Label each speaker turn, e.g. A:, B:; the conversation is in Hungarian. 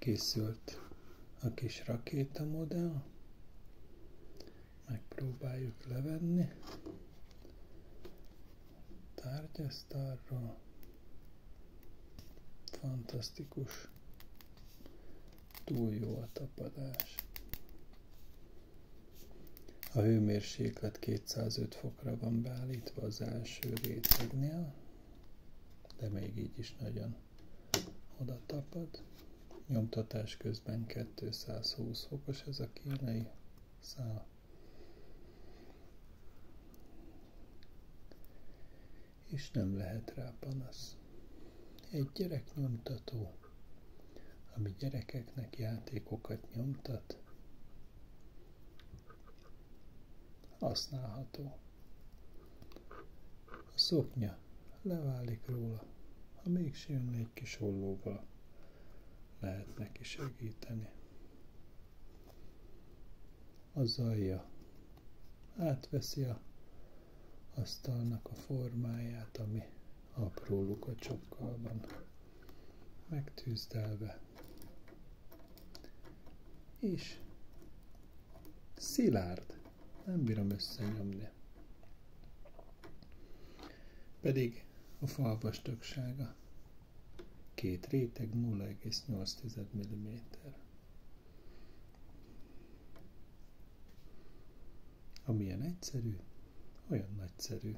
A: Készült a kis rakéta modell. Megpróbáljuk levenni tárgyasztárról. Fantasztikus. Túl jó a tapadás. A hőmérséklet 205 fokra van beállítva az első rétegnél, de még így is nagyon oda tapad. Nyomtatás közben 220 fokos ez a kínai szál. És nem lehet rá panasz. Egy gyereknyomtató, ami gyerekeknek játékokat nyomtat, használható. A szoknya leválik róla, ha mégse jönne egy kis ollóval, lehet neki segíteni. A zajja átveszi a asztalnak a formáját, ami apró lukacsokkal van megtűzdelve, és szilárd, nem bírom összenyomni. Pedig a fal vastagsága 2 réteg 0,8 mm. Amilyen egyszerű, olyan nagyszerű.